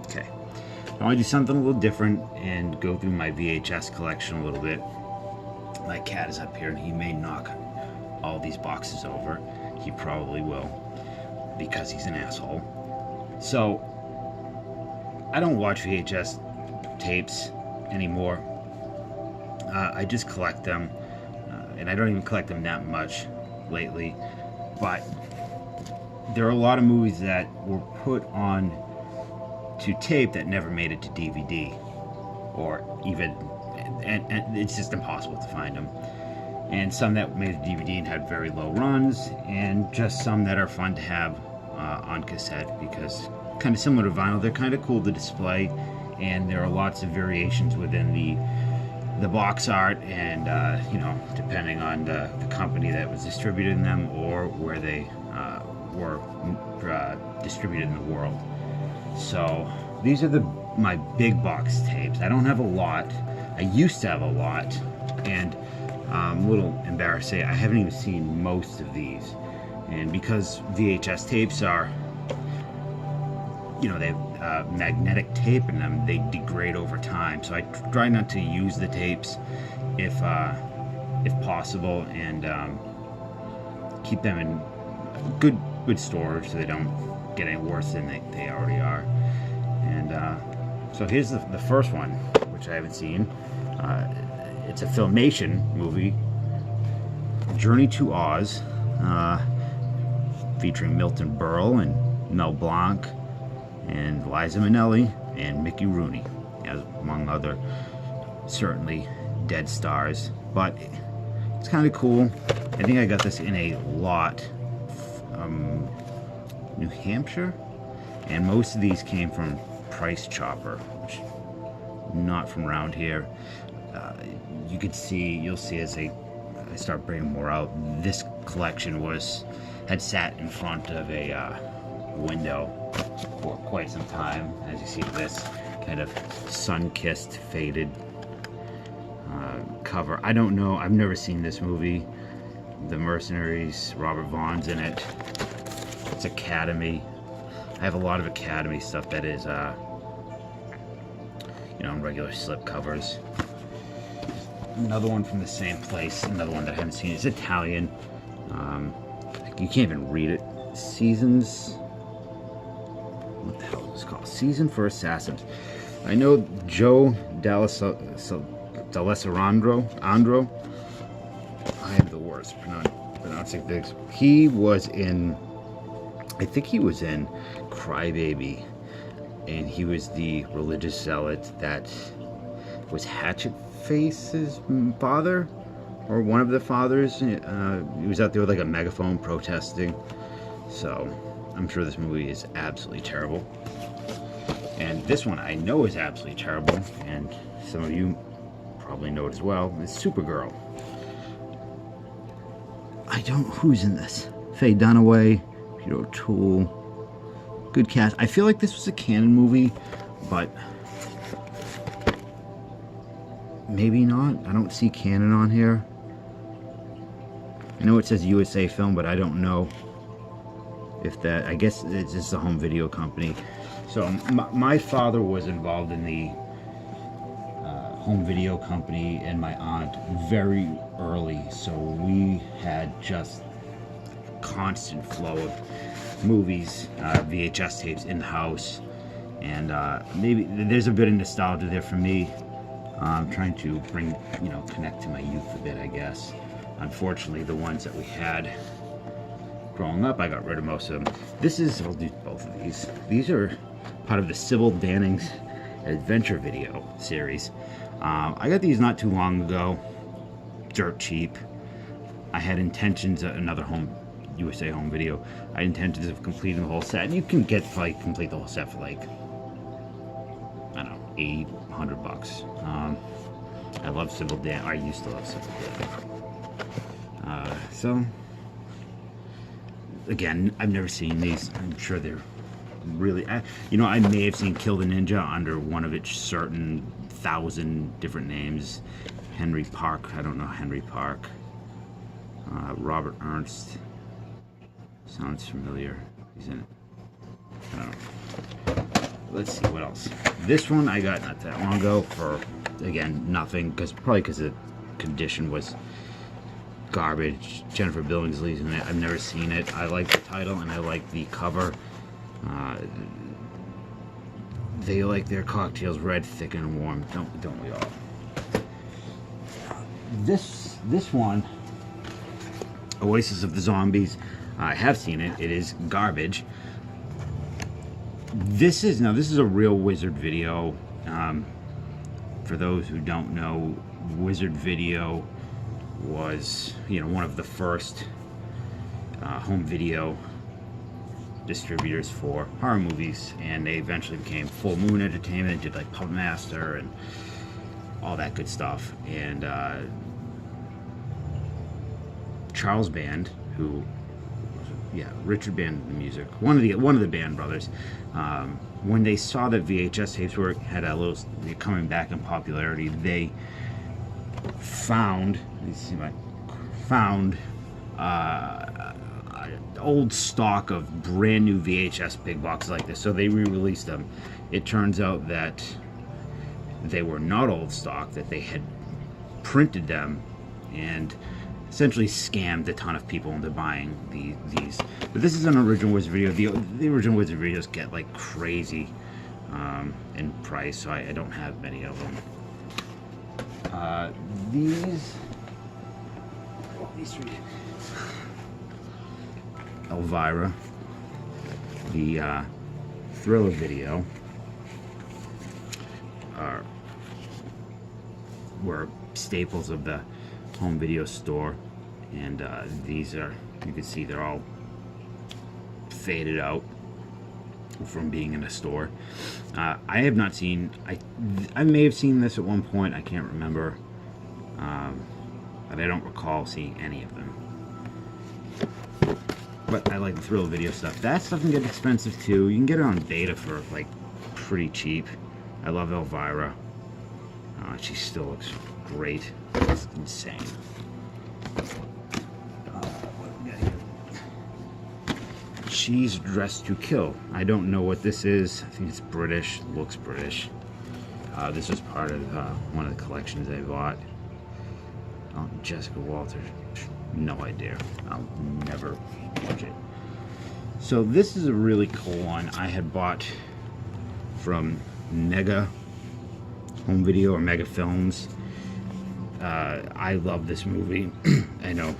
Okay. I want to do something a little different and go through my VHS collection a little bit. My cat is up here and he may knock all these boxes over. He probably will because he's an asshole. So, I don't watch VHS tapes anymore. I just collect them, and I don't even collect them that much lately. But there are a lot of movies that were put on to tape that never made it to DVD, or even, and it's just impossible to find them. And some that made it to DVD and had very low runs, and just some that are fun to have on cassette because kind of similar to vinyl, they're kind of cool to display, and there are lots of variations within the box art, and you know, depending on the company that was distributing them or where they were distributed in the world. So these are my big box tapes. I don't have a lot. I used to have a lot, and I'm a little embarrassed to say I haven't even seen most of these. And because VHS tapes are, you know, they have magnetic tape in them, they degrade over time. So I try not to use the tapes if possible, and keep them in good storage so they don't get any worse than they already are. And so here's the first one, which I haven't seen. It's a Filmation movie, Journey to Oz, featuring Milton Berle and Mel Blanc and Liza Minnelli and Mickey Rooney, as among other certainly dead stars. But it's kind of cool. I think I got this in a lot from New Hampshire, and most of these came from Price Chopper, which not from around here. You'll see as I start bringing more out, this collection had sat in front of a window for quite some time. As you see, this kind of sun-kissed, faded cover. I don't know, I've never seen this movie. The Mercenaries, Robert Vaughn's in it. It's Academy. I have a lot of Academy stuff that is, you know, regular slip covers. Another one from the same place, another one that I haven't seen. It's Italian. You can't even read it. Seasons. What the hell is this called? Season for Assassins. I know Joe D'Alessandro. I am the worst pronouncing things. He was in, I think he was in Crybaby, and he was the religious zealot that was Hatchet Face's father, or one of the fathers. He was out there with like a megaphone protesting. So I'm sure this movie is absolutely terrible, and this one I know is absolutely terrible, and some of you probably know it as well. It's Supergirl. Who's in this? Faye Dunaway, Peter O'Toole. Good cast. I feel like this was a canon movie, but maybe not. I don't see canon on here. I know it says USA Film, but I don't know if that, I guess it's just a home video company. So my father was involved in the home video company, and my aunt very early, so we had just constant flow of movies, VHS tapes in the house, and maybe there's a bit of nostalgia there for me. I'm trying to connect to my youth a bit, I guess. Unfortunately, the ones that we had growing up, I got rid of most of them. I'll do both of these. These are part of the Sybil Danning's adventure video series. I got these not too long ago, dirt cheap. I had intentions, another USA home video, I had intentions of completing the whole set. You can complete the whole set for like, I don't know, $80, $100. I love Sybil Danning. I used to love Sybil Danning. So, again, I've never seen these. I'm sure they're really, I may have seen Kill the Ninja under one of its certain 1,000 different names. Henry Park, I don't know Henry Park. Robert Ernst, sounds familiar. He's in it. I don't know. let's see what else. This one I got not that long ago for, again, nothing, probably because the condition was garbage. Jennifer Billingsley's in it. I've never seen it. I like the title and I like the cover. They like their cocktails red, thick, and warm. Don't we all? This one, Oasis of the Zombies. I have seen it. It is garbage. This is a real Wizard video. For those who don't know, Wizard Video was, one of the first home video distributors for horror movies, and they eventually became Full Moon Entertainment, did like Puppet Master and all that good stuff. And Charles Band, who, Richard Band, the music, one of the Band brothers, when they saw that VHS tapes had a little coming back in popularity, they found old stock of brand new VHS big boxes like this, so they re-released them. It turns out that they were not old stock, that they had printed them and essentially scammed a ton of people into buying these. But this is an original Wizard video. The original Wizard videos get like crazy in price, so I don't have many of them. These three. Elvira, the Thriller video, were staples of the home video store, and these are, you can see they're all faded out from being in a store. I have not seen, I may have seen this at one point, I can't remember, but I don't recall seeing any of them. But I like the Thrill video stuff. That stuff can get expensive too. You can get it on beta for like pretty cheap. I love Elvira. She still looks great. It's insane. What do we got here? She's Dressed to Kill. I don't know what this is. I think it's British. Looks British. This was part of one of the collections I bought. Oh, Jessica Walters. No idea. I'll never watch it. So this is a really cool one I had bought from Mega Home Video or Mega Films. I love this movie. I know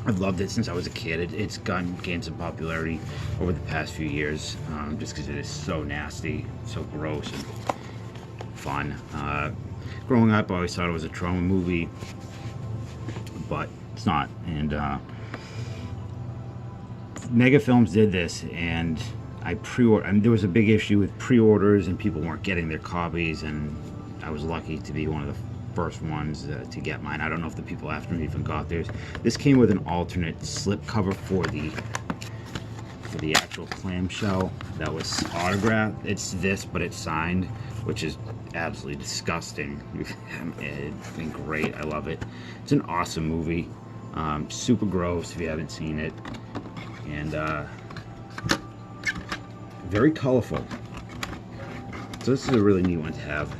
I've loved it since I was a kid. It's gained some popularity over the past few years, just because it is so nasty, so gross and fun. Growing up, I always thought it was a trauma movie, but it's not. And Mega Films did this, and I there was a big issue with pre-orders, and people weren't getting their copies, and I was lucky to be one of the first ones to get mine. I don't know if the people after me even got theirs. This came with an alternate slip cover for the actual clamshell that was autographed. It's this, but it's signed, which is absolutely disgusting. It's been great. I love it. It's an awesome movie. Super gross if you haven't seen it, and very colorful. So this is a really neat one to have.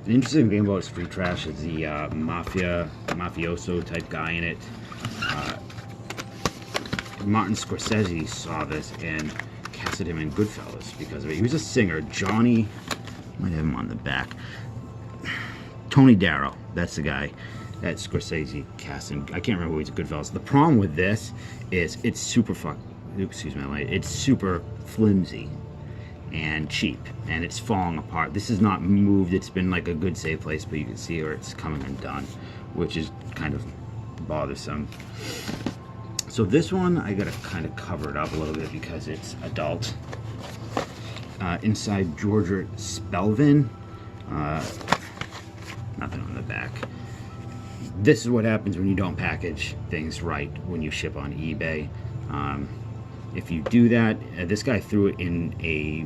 The interesting thing about Street Trash is the mafioso type guy in it. Martin Scorsese saw this and casted him in Goodfellas because of it. He was a singer. Johnny, might have him on the back. Tony Darrow, that's the guy that Scorsese cast in. I can't remember who he's Goodfellas. The problem with this is it's super it's super flimsy and cheap, and it's falling apart. This is not moved. It's been like a good safe place, but you can see where it's coming undone, which is kind of bothersome. So this one I gotta kind of cover it up a little bit because it's adult. Inside Georgia Spelvin, nothing on the back. This is what happens when you don't package things right when you ship on eBay. If you do that, this guy threw it in a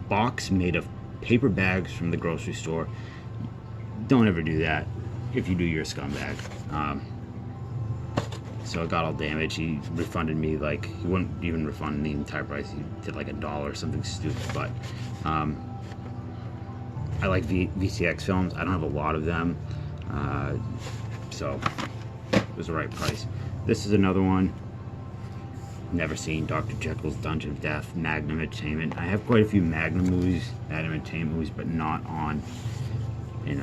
box made of paper bags from the grocery store. Don't ever do that. If you do, you're a scumbag. so it got all damaged. He refunded me, like, he wouldn't even refund the entire price. He did like $1 or something stupid. But I like VCX films. I don't have a lot of them, so it was the right price. This is another one. Never seen. Dr. Jekyll's Dungeon of Death, Magnum Entertainment. I have quite a few Magnum Entertainment movies, but not on in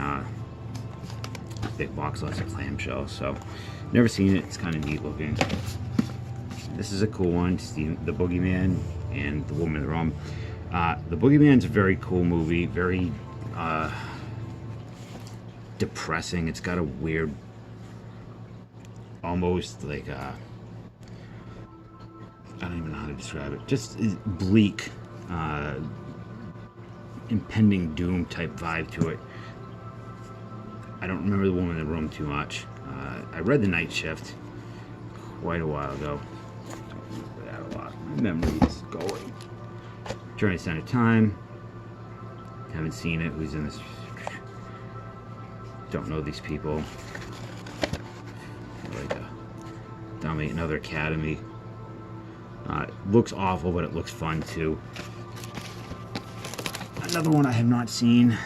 big box, lots of clamshell. So never seen it. It's kind of neat looking. This is a cool one. The Boogeyman and the Woman in the Room. The Boogeyman's a very cool movie. Very depressing. It's got a weird, almost like I don't even know how to describe it. Just bleak, impending doom type vibe to it. I don't remember the Woman in the Room too much. I read The Night Shift quite a while ago. Don't remember that a lot. My memory is going. Journey to Center Time. Haven't seen it. Who's in this? Don't know these people. Like a dummy. Another Academy. Looks awful, but it looks fun too. Another one I have not seen.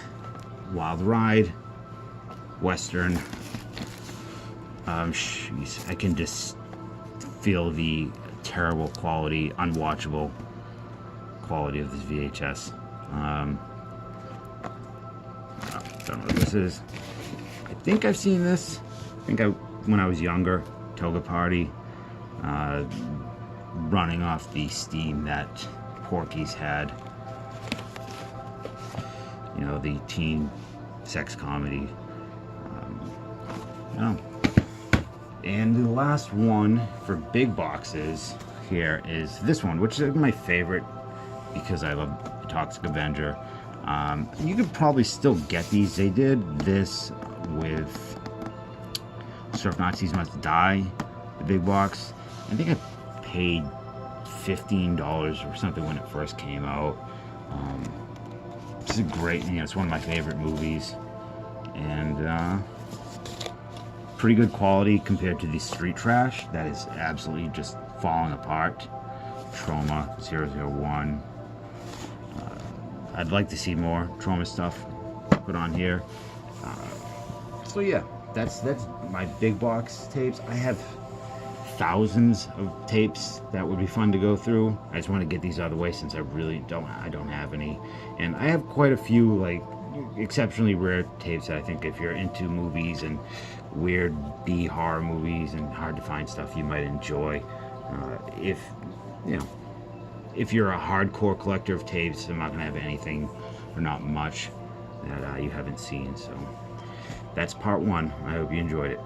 Wild Ride. Western. Jeez, I can just feel the terrible quality, unwatchable quality of this VHS. Don't know what this is. I think I've seen this. When I was younger, Toga Party, running off the steam that Porky's had. You know, the teen sex comedy. And the last one for big boxes here is this one, which is my favorite because I love the Toxic Avenger. You could probably still get these. They did this with Surf Nazis Must Die, the big box. I think I paid $15 or something when it first came out. It's a great, it's one of my favorite movies, and pretty good quality compared to the street trash that is absolutely just falling apart. Trauma 001. I'd like to see more Trauma stuff put on here. So yeah, that's my big box tapes. I have thousands of tapes that would be fun to go through. I just want to get these out of the way since I don't have any, and I have quite a few like exceptionally rare tapes that I think if you're into movies and weird B horror movies and hard to find stuff, you might enjoy. If you're a hardcore collector of tapes, I'm not gonna have anything or not much that you haven't seen. So that's part one. I hope you enjoyed it.